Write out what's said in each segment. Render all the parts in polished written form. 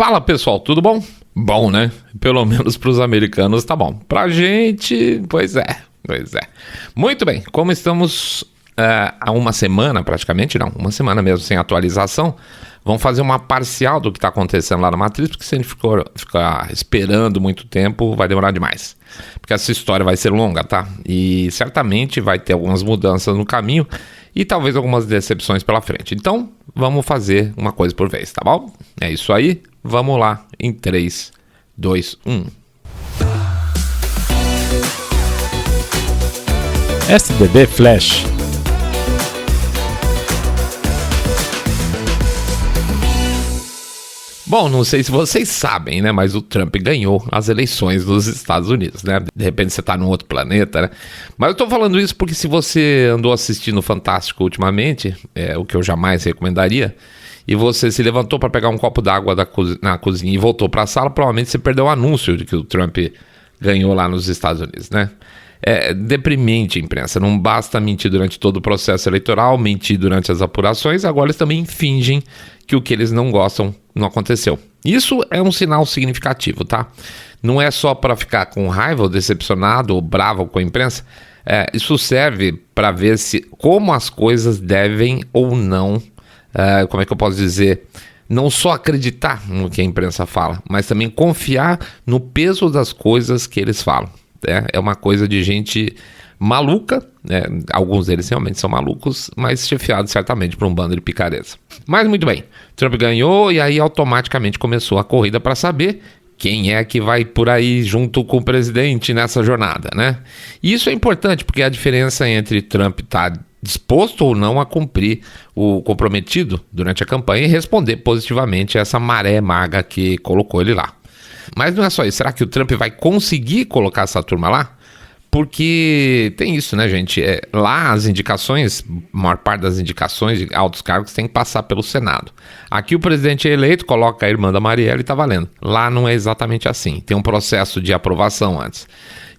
Fala pessoal, tudo bom? Bom, né? Pelo menos para os americanos tá bom. Pra gente, pois é. Muito bem, como estamos há uma semana praticamente, não, uma semana mesmo sem atualização, vamos fazer uma parcial do que está acontecendo lá na Matriz, porque se a gente ficar esperando muito tempo, vai demorar demais. Porque essa história vai ser longa, tá? E certamente vai ter algumas mudanças no caminho e talvez algumas decepções pela frente. Então, vamos fazer uma coisa por vez, tá bom? É isso aí, vamos lá em 3, 2, 1. SBB Flash. Bom, não sei se vocês sabem, né? Mas o Trump ganhou as eleições dos Estados Unidos, né? De repente você tá num outro planeta, né? Mas eu tô falando isso porque se você andou assistindo Fantástico ultimamente, o que eu jamais recomendaria, e você se levantou para pegar um copo d'água na cozinha e voltou para a sala, provavelmente você perdeu o anúncio de que o Trump ganhou lá nos Estados Unidos, né? É deprimente a imprensa, não basta mentir durante todo o processo eleitoral, mentir durante as apurações, agora eles também fingem que o que eles não gostam não aconteceu. Isso é um sinal significativo, tá? Não é só para ficar com raiva ou decepcionado ou bravo com a imprensa, isso serve para ver como as coisas devem ou não, como é que eu posso dizer, não só acreditar no que a imprensa fala, mas também confiar no peso das coisas que eles falam. É uma coisa de gente maluca, né? Alguns deles realmente são malucos, mas chefiados certamente por um bando de picareta. Mas muito bem, Trump ganhou e aí automaticamente começou a corrida para saber quem é que vai por aí junto com o presidente nessa jornada, né? E isso é importante porque a diferença entre Trump estar disposto ou não a cumprir o comprometido durante a campanha e responder positivamente a essa maré maga que colocou ele lá. Mas não é só isso, será que o Trump vai conseguir colocar essa turma lá? Porque tem isso, né, gente? Lá as indicações, a maior parte das indicações de altos cargos tem que passar pelo Senado. Aqui o presidente é eleito, coloca a irmã da Marielle e tá valendo. Lá não é exatamente assim, tem um processo de aprovação antes.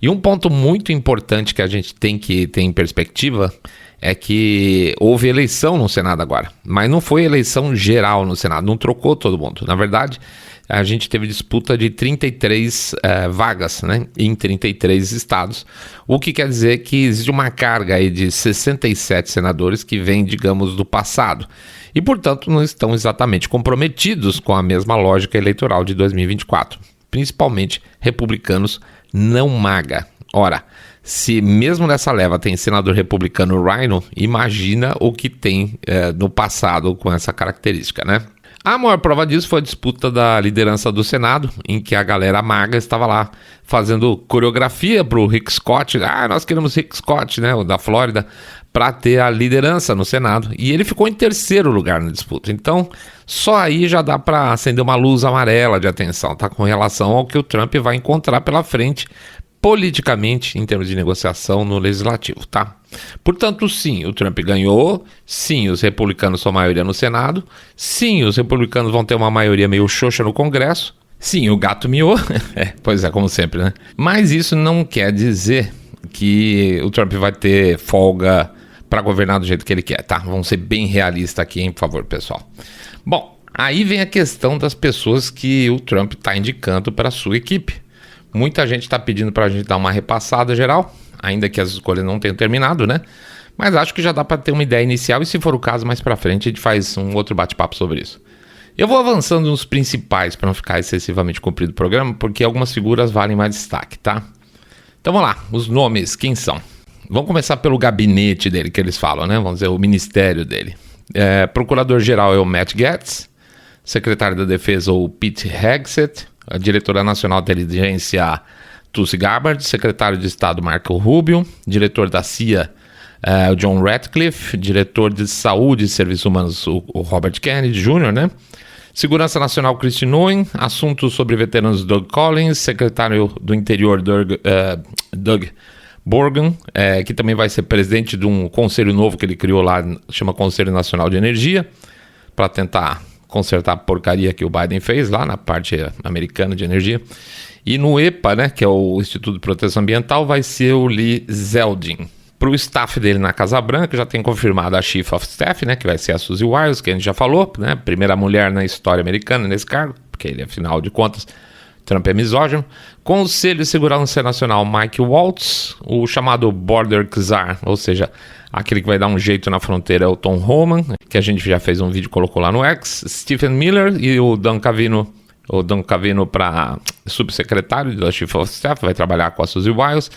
E um ponto muito importante que a gente tem que ter em perspectiva é que houve eleição no Senado agora, mas não foi eleição geral no Senado, não trocou todo mundo. Na verdade, a gente teve disputa de 33 vagas, né, em 33 estados, o que quer dizer que existe uma carga aí de 67 senadores que vem, digamos, do passado e, portanto, não estão exatamente comprometidos com a mesma lógica eleitoral de 2024, principalmente republicanos não MAGA. Ora, se mesmo nessa leva tem senador republicano Rhino, imagina o que tem no passado com essa característica, né? A maior prova disso foi a disputa da liderança do Senado, em que a galera maga estava lá fazendo coreografia para o Rick Scott. Nós queremos Rick Scott, né, o da Flórida, para ter a liderança no Senado. E ele ficou em terceiro lugar na disputa. Então, só aí já dá para acender uma luz amarela de atenção, tá, com relação ao que o Trump vai encontrar pela frente politicamente, em termos de negociação no legislativo, tá? Portanto, sim, o Trump ganhou, sim, os republicanos são maioria no Senado, sim, os republicanos vão ter uma maioria meio xoxa no Congresso, sim, o gato miou, pois é, como sempre, né? Mas isso não quer dizer que o Trump vai ter folga para governar do jeito que ele quer, tá? Vamos ser bem realistas aqui, hein, por favor, pessoal. Bom, aí vem a questão das pessoas que o Trump está indicando para a sua equipe. Muita gente está pedindo para a gente dar uma repassada geral, ainda que as escolhas não tenham terminado, né? Mas acho que já dá para ter uma ideia inicial e, se for o caso, mais para frente a gente faz um outro bate-papo sobre isso. Eu vou avançando nos principais para não ficar excessivamente comprido o programa, porque algumas figuras valem mais destaque, tá? Então vamos lá, os nomes, quem são? Vamos começar pelo gabinete dele, que eles falam, né? Vamos dizer, o ministério dele. Procurador-geral é o Matt Gaetz, secretário da Defesa o Pete Hegseth, a diretora nacional de inteligência Tulsi Gabbard, secretário de Estado Marco Rubio, diretor da CIA o John Ratcliffe, diretor de Saúde e Serviços Humanos o Robert Kennedy Jr., né? Segurança Nacional Kristi Noem, assuntos sobre veteranos Doug Collins, secretário do Interior Doug Burgum, que também vai ser presidente de um conselho novo que ele criou lá, chama Conselho Nacional de Energia, para tentar consertar a porcaria que o Biden fez lá na parte americana de energia. E no EPA, né, que é o Instituto de Proteção Ambiental, vai ser o Lee Zeldin. Para o staff dele na Casa Branca, já tem confirmado a Chief of Staff, né, que vai ser a Suzy Wiles, que a gente já falou, né, primeira mulher na história americana nesse cargo, porque ele, afinal de contas, Trump é misógino. Conselho de Segurança Nacional Mike Waltz, o chamado Border Czar, ou seja, aquele que vai dar um jeito na fronteira é o Tom Homan, que a gente já fez um vídeo e colocou lá no X. Stephen Miller e o Dan Cavino para subsecretário da Chief of Staff, vai trabalhar com a Suzy Wiles.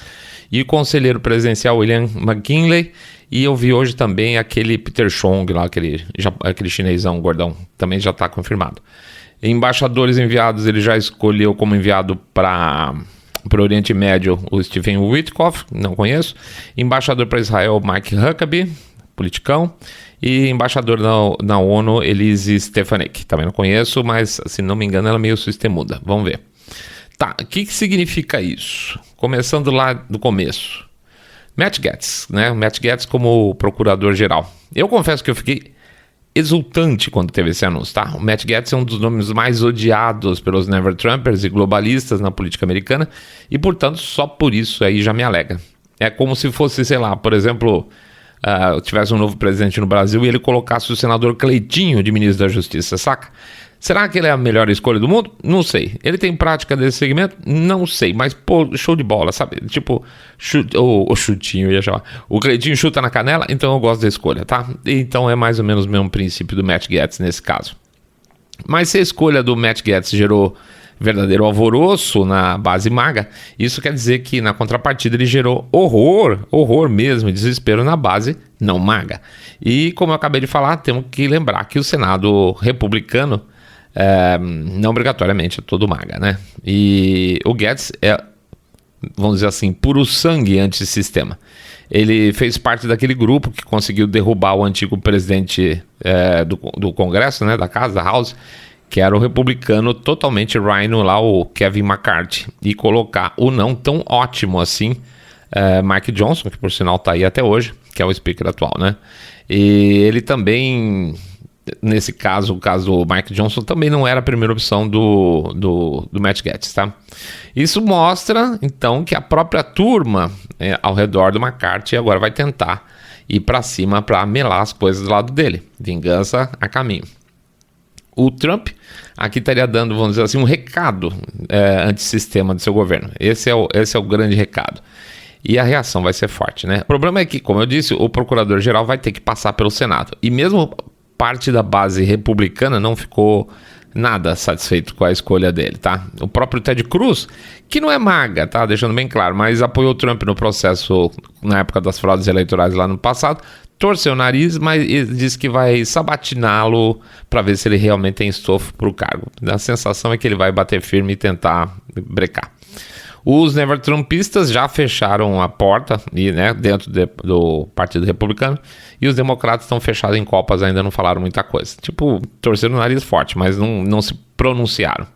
E o conselheiro presidencial William McKinley. E eu vi hoje também aquele Peter Chong, lá, aquele chinesão gordão, também já está confirmado. Embaixadores enviados, ele já escolheu como enviado para o Oriente Médio o Stephen Witkoff, não conheço. Embaixador para Israel, Mike Huckabee, politicão. E embaixador na ONU, Elise Stefanik, também não conheço, mas se não me engano ela é meio sistemuda. Vamos ver. Tá, o que significa isso? Começando lá do começo. Matt Gaetz, né? Matt Gaetz como procurador-geral. Eu confesso que eu fiquei exultante quando teve esse anúncio, tá? O Matt Gaetz é um dos nomes mais odiados pelos Never Trumpers e globalistas na política americana e, portanto, só por isso aí já me alegra. É como se fosse, sei lá, por exemplo, tivesse um novo presidente no Brasil e ele colocasse o senador Cleitinho de ministro da Justiça, saca? Será que ele é a melhor escolha do mundo? Não sei. Ele tem prática desse segmento? Não sei. Mas, pô, show de bola, sabe? Tipo, o chutinho, ia chamar. O Cleitinho chuta na canela, então eu gosto da escolha, tá? Então é mais ou menos o mesmo princípio do Matt Gaetz nesse caso. Mas se a escolha do Matt Gaetz gerou verdadeiro alvoroço na base MAGA, isso quer dizer que na contrapartida ele gerou horror mesmo, desespero na base não MAGA. E como eu acabei de falar, temos que lembrar que o Senado republicano não obrigatoriamente é todo MAGA, né? E o Gaetz é, vamos dizer assim, puro sangue antissistema. Ele fez parte daquele grupo que conseguiu derrubar o antigo presidente do Congresso, né, da casa, da House, que era o republicano totalmente rhino lá, o Kevin McCarthy, e colocar o não tão ótimo assim Mike Johnson, que por sinal está aí até hoje, que é o speaker atual, né? E ele também... Nesse caso, o caso do Mike Johnson também não era a primeira opção do Matt Gaetz, tá? Isso mostra, então, que a própria turma ao redor do McCarthy agora vai tentar ir para cima para melar as coisas do lado dele. Vingança a caminho. O Trump aqui estaria dando, vamos dizer assim, um recado antissistema do seu governo. Esse é o grande recado. E a reação vai ser forte, né? O problema é que, como eu disse, o procurador-geral vai ter que passar pelo Senado. E mesmo parte da base republicana não ficou nada satisfeito com a escolha dele, tá? O próprio Ted Cruz, que não é MAGA, tá? Deixando bem claro, mas apoiou o Trump no processo na época das fraudes eleitorais lá no passado, torceu o nariz, mas disse que vai sabatiná-lo para ver se ele realmente tem estofo para o cargo. A sensação é que ele vai bater firme e tentar brecar. Os Never Trumpistas já fecharam a porta dentro do Partido Republicano, e os democratas estão fechados em copas, ainda não falaram muita coisa. Tipo, torceram o nariz forte, mas não se pronunciaram.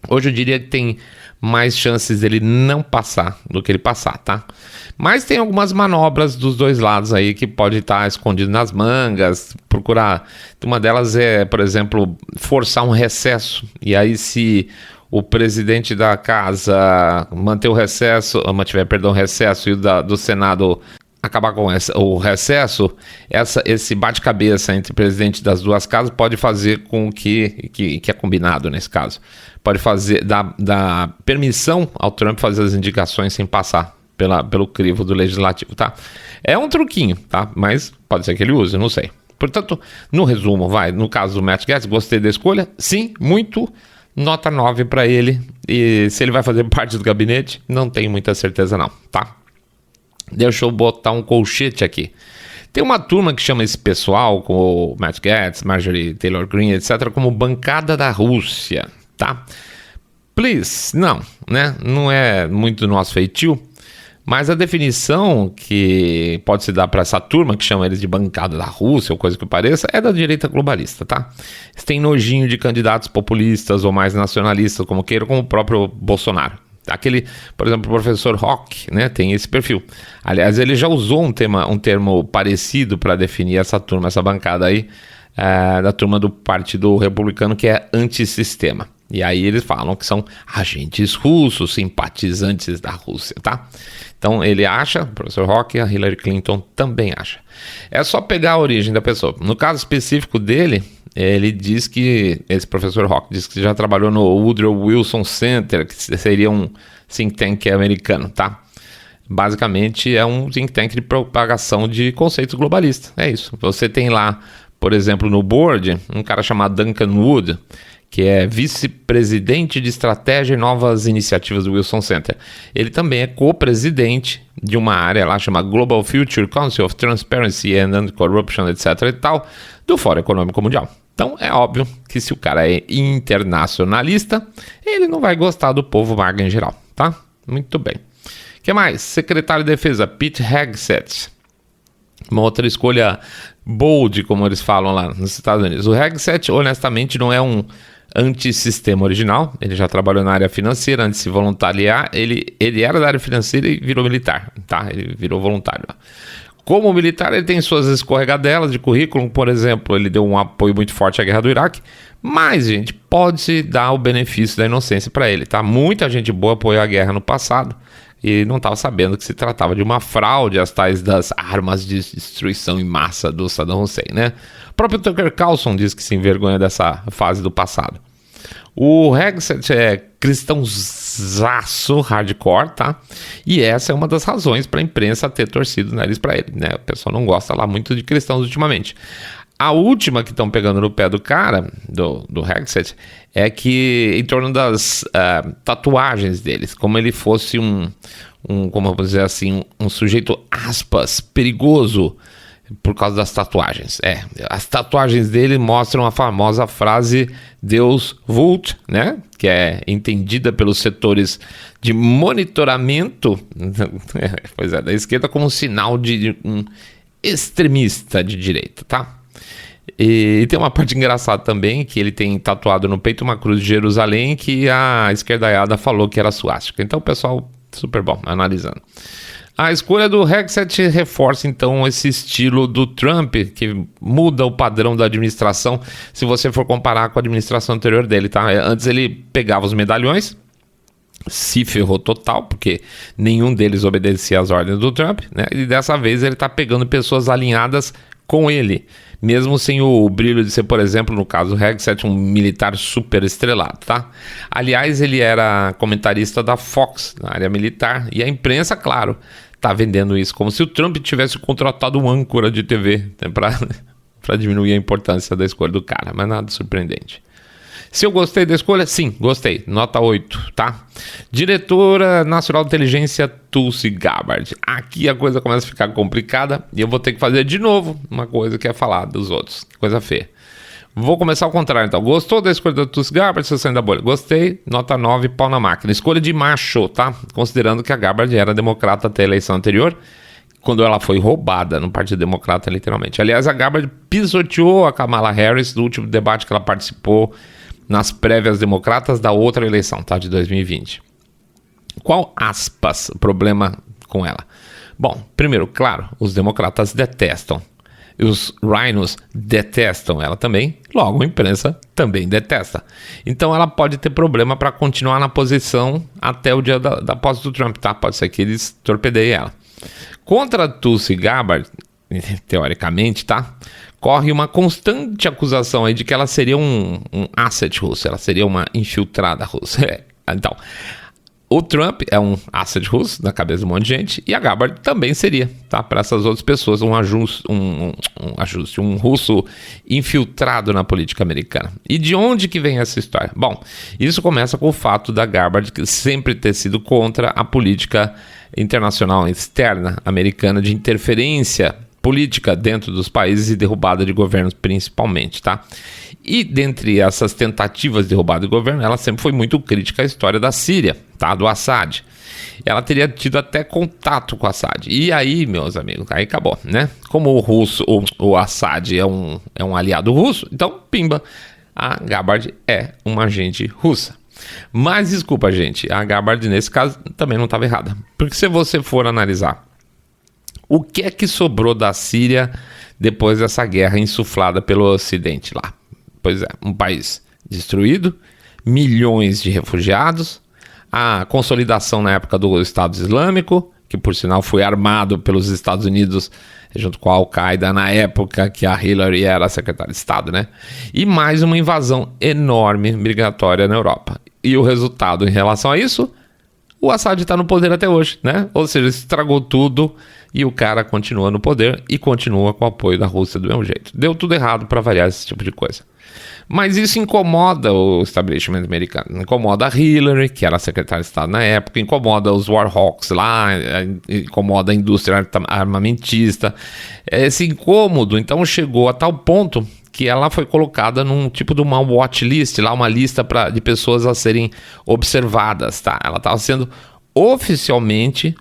Hoje eu diria que tem mais chances dele não passar do que ele passar, tá? Mas tem algumas manobras dos dois lados aí que pode estar escondido nas mangas, procurar. Uma delas é, por exemplo, forçar um recesso, e aí se o presidente da casa mantiver o recesso e o do Senado acabar com o recesso, esse bate-cabeça entre o presidente das duas casas pode fazer com que é combinado nesse caso. Pode dar permissão ao Trump fazer as indicações sem passar pelo crivo do legislativo, tá? É um truquinho, tá? Mas pode ser que ele use, não sei. Portanto, no resumo, no caso do Matt Gaetz, gostei da escolha? Sim, muito. Nota 9 para ele, e se ele vai fazer parte do gabinete, não tenho muita certeza não, tá? Deixa eu botar um colchete aqui. Tem uma turma que chama esse pessoal, com o Matt Gaetz, Marjorie Taylor Greene, etc., como bancada da Rússia, tá? Please, não, né? Não é muito nosso feitio, mas a definição que pode se dar para essa turma, que chama eles de bancada da Rússia, ou coisa que pareça, é da direita globalista, tá? Eles têm nojinho de candidatos populistas ou mais nacionalistas, como queiram, como o próprio Bolsonaro. Aquele, por exemplo, o professor Rock, né, tem esse perfil. Aliás, ele já usou um termo parecido para definir essa turma, essa bancada aí, da turma do Partido Republicano, que é antissistema. E aí eles falam que são agentes russos, simpatizantes da Rússia, tá? Então ele acha, o professor Rock, a Hillary Clinton também acha. É só pegar a origem da pessoa. No caso específico dele, ele diz que, esse professor Rock, diz que já trabalhou no Woodrow Wilson Center, que seria um think tank americano, tá? Basicamente é um think tank de propagação de conceitos globalistas, é isso. Você tem lá, por exemplo, no board, um cara chamado Duncan Wood, que é vice-presidente de estratégia e novas iniciativas do Wilson Center. Ele também é co-presidente de uma área lá chamada Global Future Council of Transparency and Anti-Corruption, etc. e tal, do Fórum Econômico Mundial. Então é óbvio que se o cara é internacionalista, ele não vai gostar do povo vaga em geral, tá? Muito bem. O que mais? Secretário de Defesa, Pete Hegseth. Uma outra escolha bold, como eles falam lá nos Estados Unidos. O Hegseth, honestamente, não é um antissistema original. Ele já trabalhou na área financeira antes de se voluntariar. Ele era da área financeira e virou militar, tá? Ele virou voluntário. Como militar, ele tem suas escorregadelas de currículo. Por exemplo, ele deu um apoio muito forte à guerra do Iraque. Mas, gente, pode-se dar o benefício da inocência para ele, tá? Muita gente boa apoiou a guerra no passado e não estava sabendo que se tratava de uma fraude às tais das armas de destruição em massa do Saddam Hussein, né? O próprio Tucker Carlson diz que se envergonha dessa fase do passado. O Hegseth é cristãozaço hardcore, tá? E essa é uma das razões para a imprensa ter torcido o nariz para ele, né? O pessoal não gosta lá muito de cristãos ultimamente. A última que estão pegando no pé do cara, do Hegseth, é que em torno das tatuagens deles, como ele fosse como eu vou dizer assim, um sujeito, aspas, perigoso por causa das tatuagens. As tatuagens dele mostram a famosa frase Deus vult, né? Que é entendida pelos setores de monitoramento da esquerda como um sinal de um extremista de direita, tá? E tem uma parte engraçada também, que ele tem tatuado no peito uma cruz de Jerusalém que a esquerdaiada falou que era suástica. Então o pessoal, super bom, analisando. A escolha do Hegseth reforça então esse estilo do Trump, que muda o padrão da administração, se você for comparar com a administração anterior dele, tá? Antes ele pegava os medalhões, se ferrou total, porque nenhum deles obedecia às ordens do Trump, né? E dessa vez ele tá pegando pessoas alinhadas com ele, mesmo sem o brilho de ser, por exemplo, no caso do Hegseth, um militar super estrelado, tá? Aliás, ele era comentarista da Fox, na área militar, e a imprensa, claro, tá vendendo isso como se o Trump tivesse contratado um âncora de TV, né, para diminuir a importância da escolha do cara, mas nada surpreendente. Se eu gostei da escolha? Sim, gostei. Nota 8, tá? Diretora Nacional de Inteligência, Tulsi Gabbard. Aqui a coisa começa a ficar complicada e eu vou ter que fazer de novo uma coisa que é falar dos outros. Coisa feia. Vou começar ao contrário, então. Gostou da escolha da Tulsi Gabbard, seu saindo da bolha? Gostei. Nota 9, pau na máquina. Escolha de macho, tá? Considerando que a Gabbard era democrata até a eleição anterior, quando ela foi roubada no Partido Democrata, literalmente. Aliás, a Gabbard pisoteou a Kamala Harris no último debate que ela participou nas prévias democratas da outra eleição, tá? De 2020. Qual, aspas, o problema com ela? Bom, primeiro, claro, os democratas detestam. Os rhinos detestam ela também, logo a imprensa também detesta. Então ela pode ter problema para continuar na posição até o dia da posse do Trump, tá? Pode ser que eles torpedeiem ela. Contra Tulsi Gabbard, teoricamente, tá? Corre uma constante acusação aí de que ela seria um asset russo, ela seria uma infiltrada russa. Então, o Trump é um asset russo na cabeça de um monte de gente e a Gabbard também seria, tá? Para essas outras pessoas, um russo infiltrado na política americana. E de onde que vem essa história? Bom, isso começa com o fato da Gabbard sempre ter sido contra a política internacional externa americana de interferência política dentro dos países e derrubada de governos principalmente, tá? E dentre essas tentativas de derrubada de governo, ela sempre foi muito crítica à história da Síria, tá? Do Assad. Ela teria tido até contato com o Assad. E aí, meus amigos, aí acabou, né? Como o Assad é um aliado russo, então, pimba, a Gabbard é uma agente russa. Mas desculpa, gente, a Gabbard nesse caso também não estava errada. Porque se você for analisar o que é que sobrou da Síria depois dessa guerra insuflada pelo Ocidente lá? Pois é, um país destruído, milhões de refugiados, a consolidação na época do Estado Islâmico, que por sinal foi armado pelos Estados Unidos junto com a Al-Qaeda na época que a Hillary era secretária de Estado, né? E mais uma invasão enorme migratória na Europa. E o resultado em relação a isso? O Assad está no poder até hoje, né? Ou seja, estragou tudo e o cara continua no poder e continua com o apoio da Rússia do mesmo jeito. Deu tudo errado para variar esse tipo de coisa. Mas isso incomoda o establishment americano, incomoda a Hillary, que era secretária de Estado na época, incomoda os war hawks lá, incomoda a indústria armamentista. Esse incômodo, então, chegou a tal ponto que ela foi colocada num tipo de uma watch list, lá uma lista de pessoas a serem observadas, tá? Ela estava sendo oficialmente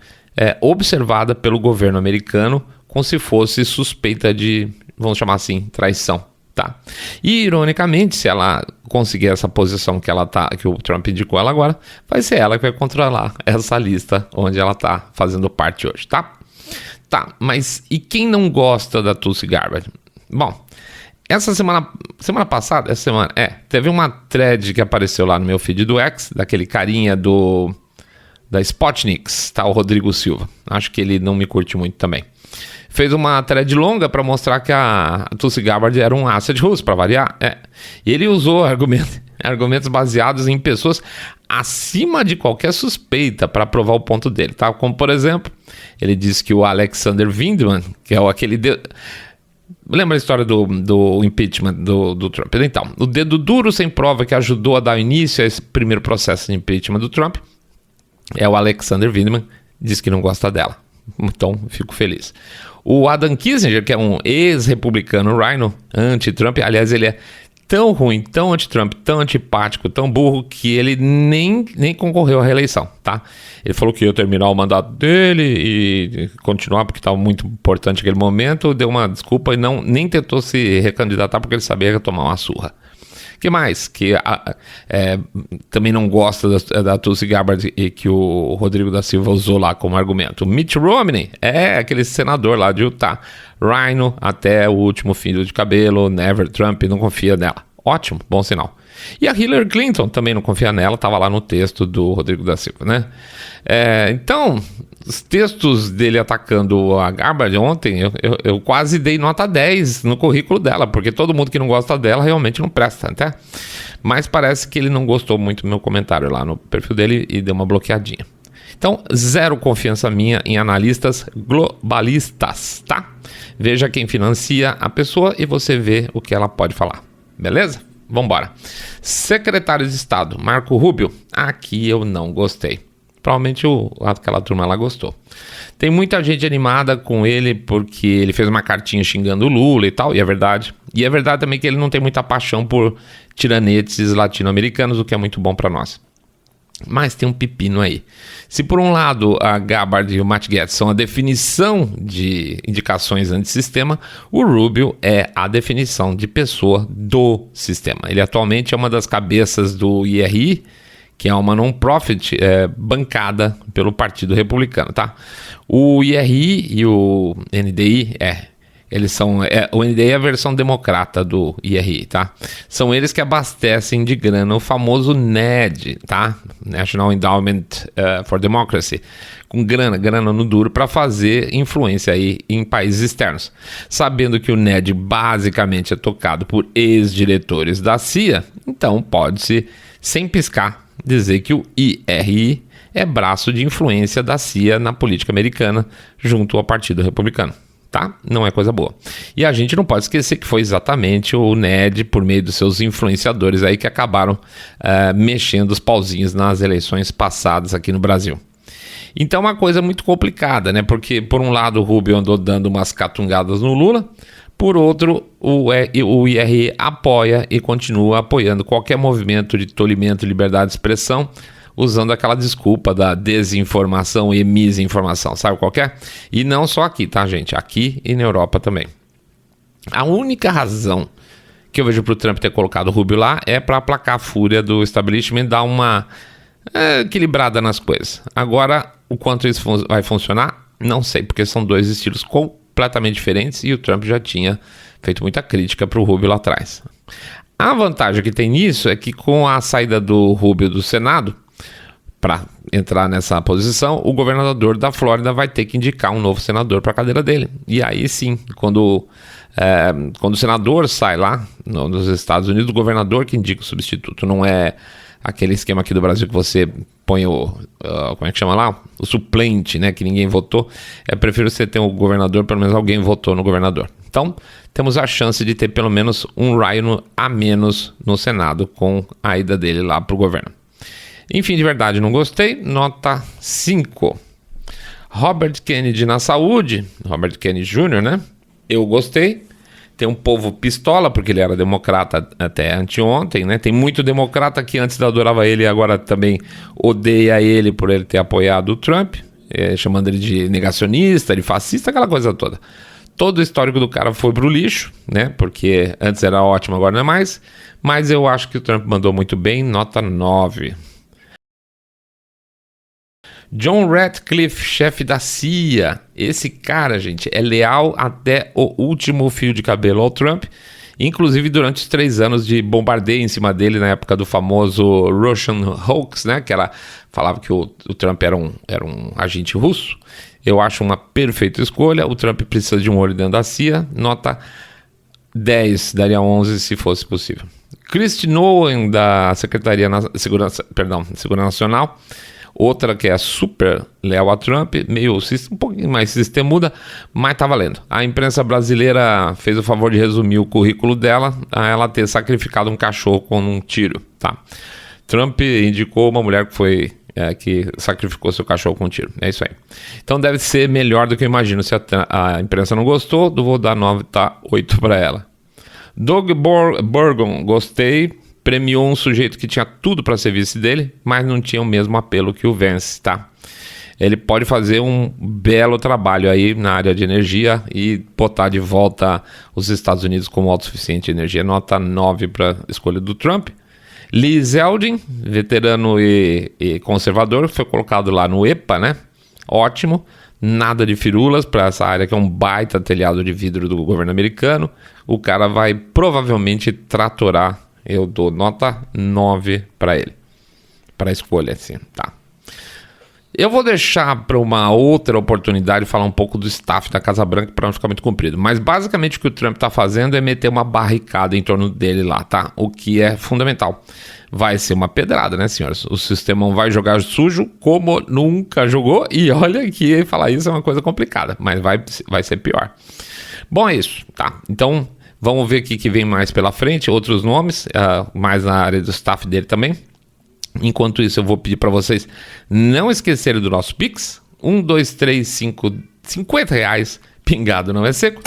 observada pelo governo americano como se fosse suspeita de, vamos chamar assim, traição. Tá. E ironicamente, se ela conseguir essa posição que o Trump indicou ela agora, vai ser ela que vai controlar essa lista onde ela tá fazendo parte hoje, tá? Tá, mas e quem não gosta da Tulsi Gabbard? Bom, semana passada, teve uma thread que apareceu lá no meu feed do X, daquele carinha da Spotniks, tá? O Rodrigo Silva. Acho que ele não me curte muito também. Fez uma thread longa para mostrar que a Tulsi Gabbard era um asset russo, para variar. E ele usou argumentos baseados em pessoas acima de qualquer suspeita para provar o ponto dele. Tá? Como, por exemplo, ele disse que o Alexander Vindman, que é aquele... Lembra a história do impeachment do Trump? Então, o dedo duro sem prova que ajudou a dar início a esse primeiro processo de impeachment do Trump é o Alexander Vindman, diz que não gosta dela. Então, fico feliz. O Adam Kinzinger, que é um ex-republicano Rhino, anti-Trump, aliás, ele é tão ruim, tão anti-Trump, tão antipático, tão burro, que ele nem concorreu à reeleição, tá? Ele falou que ia terminar o mandato dele e continuar porque estava muito importante naquele momento, deu uma desculpa e nem tentou se recandidatar porque ele sabia que ia tomar uma surra. Que mais? Que também não gosta da Tulsi Gabbard e que o Rodrigo da Silva usou lá como argumento. Mitt Romney aquele senador lá de Utah. Rhino até o último fio de cabelo, never Trump, não confia nela. Ótimo, bom sinal. E a Hillary Clinton também não confia nela, estava lá no texto do Rodrigo da Silva, né? Então, os textos dele atacando a Gabbard ontem, eu quase dei nota 10 no currículo dela, porque todo mundo que não gosta dela realmente não presta, tá? Mas parece que ele não gostou muito do meu comentário lá no perfil dele e deu uma bloqueadinha. Então, zero confiança minha em analistas globalistas, tá? Veja quem financia a pessoa e você vê o que ela pode falar, beleza? Vambora. Secretário de Estado, Marco Rubio, aqui eu não gostei. Provavelmente aquela turma lá gostou. Tem muita gente animada com ele porque ele fez uma cartinha xingando o Lula e tal, e é verdade. E é verdade também que ele não tem muita paixão por tiranetes latino-americanos, o que é muito bom para nós. Mas tem um pepino aí. Se por um lado a Gabbard e o Matt Gaetz são a definição de indicações antissistema, o Rubio é a definição de pessoa do sistema. Ele atualmente é uma das cabeças do IRI, que é uma non-profit bancada pelo Partido Republicano, tá? O IRI e o NDI eles são... o NDI é a versão democrata do IRI, tá? São eles que abastecem de grana o famoso NED, tá? National Endowment for Democracy. Com grana no duro para fazer influência aí em países externos. Sabendo que o NED basicamente é tocado por ex-diretores da CIA, então pode-se, sem piscar, dizer que o IRI é braço de influência da CIA na política americana junto ao Partido Republicano. Tá? Não é coisa boa. E a gente não pode esquecer que foi exatamente o NED, por meio dos seus influenciadores aí, que acabaram mexendo os pauzinhos nas eleições passadas aqui no Brasil. Então é uma coisa muito complicada, né? Porque por um lado o Rubio andou dando umas catungadas no Lula, por outro o IRI apoia e continua apoiando qualquer movimento de tolimento, liberdade de expressão, usando aquela desculpa da desinformação e misinformação, sabe qual que é? E não só aqui, tá, gente? Aqui e na Europa também. A única razão que eu vejo pro Trump ter colocado o Rubio lá é para aplacar a fúria do establishment, dar uma equilibrada nas coisas. Agora, o quanto isso vai funcionar, não sei, porque são dois estilos completamente diferentes e o Trump já tinha feito muita crítica pro Rubio lá atrás. A vantagem que tem nisso é que com a saída do Rubio do Senado, para entrar nessa posição, o governador da Flórida vai ter que indicar um novo senador para a cadeira dele. E aí sim, quando o senador sai lá nos Estados Unidos, o governador que indica o substituto. Não é aquele esquema aqui do Brasil que você põe como é que chama lá? O suplente, né? Que ninguém votou. Prefiro você ter um governador, pelo menos alguém votou no governador. Então, temos a chance de ter pelo menos um Ryan a menos no Senado com a ida dele lá para o governo. Enfim, de verdade, não gostei. Nota 5. Robert Kennedy na saúde. Robert Kennedy Jr., né? Eu gostei. Tem um povo pistola, porque ele era democrata até anteontem, né? Tem muito democrata que antes adorava ele e agora também odeia ele por ele ter apoiado o Trump, chamando ele de negacionista, de fascista, aquela coisa toda. Todo o histórico do cara foi pro lixo, né? Porque antes era ótimo, agora não é mais. Mas eu acho que o Trump mandou muito bem, nota 9. John Ratcliffe, chefe da CIA. Esse cara, gente, é leal até o último fio de cabelo ao Trump, inclusive durante os 3 anos de bombardeio em cima dele na época do famoso Russian Hoax, né? Que ela falava que o Trump era um agente russo. Eu acho uma perfeita escolha. O Trump precisa de um olho dentro da CIA. Nota 10, daria 11 se fosse possível. Christy Nolan, da Secretaria de Segurança Nacional. Outra que é super leal a Trump, um pouquinho mais sistemuda, mas tá valendo. A imprensa brasileira fez o favor de resumir o currículo dela a ela ter sacrificado um cachorro com um tiro, tá? Trump indicou uma mulher que sacrificou seu cachorro com um tiro. É isso aí. Então deve ser melhor do que eu imagino. Se a imprensa não gostou, vou dar 9, tá 8 para ela. Doug Burgum, gostei. Premiou um sujeito que tinha tudo para ser vice dele, mas não tinha o mesmo apelo que o Vance, tá? Ele pode fazer um belo trabalho aí na área de energia e botar de volta os Estados Unidos como autossuficiente de energia. Nota 9 para escolha do Trump. Lee Zeldin, veterano e conservador, foi colocado lá no EPA, né? Ótimo. Nada de firulas para essa área que é um baita telhado de vidro do governo americano. O cara vai provavelmente tratorar. Eu dou nota 9 para ele. Para a escolha, assim, tá. Eu vou deixar para uma outra oportunidade falar um pouco do staff da Casa Branca para não ficar muito comprido. Mas basicamente o que o Trump está fazendo é meter uma barricada em torno dele lá, tá? O que é fundamental. Vai ser uma pedrada, né, senhores? O sistema vai jogar sujo como nunca jogou. E olha que falar isso é uma coisa complicada, mas vai ser pior. Bom, é isso, tá? Então... vamos ver o que vem mais pela frente, outros nomes, mais na área do staff dele também. Enquanto isso, eu vou pedir para vocês não esquecerem do nosso Pix. 1, 2, 3, 5, 50 reais, pingado não é seco.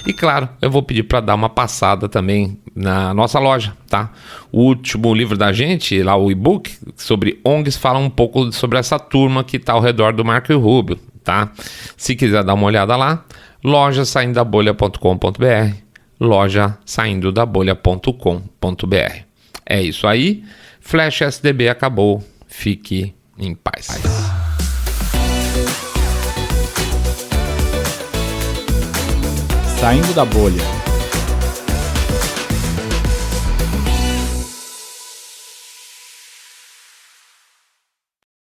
E claro, eu vou pedir para dar uma passada também na nossa loja, tá? O último livro da gente, lá o e-book, sobre ONGs, fala um pouco sobre essa turma que está ao redor do Marco Rubio, tá? Se quiser dar uma olhada lá, lojasaindodabolha.com.br, lojasaindodabolha.com.br. É isso aí. Flash SDB acabou. Fique em paz. Saindo da bolha.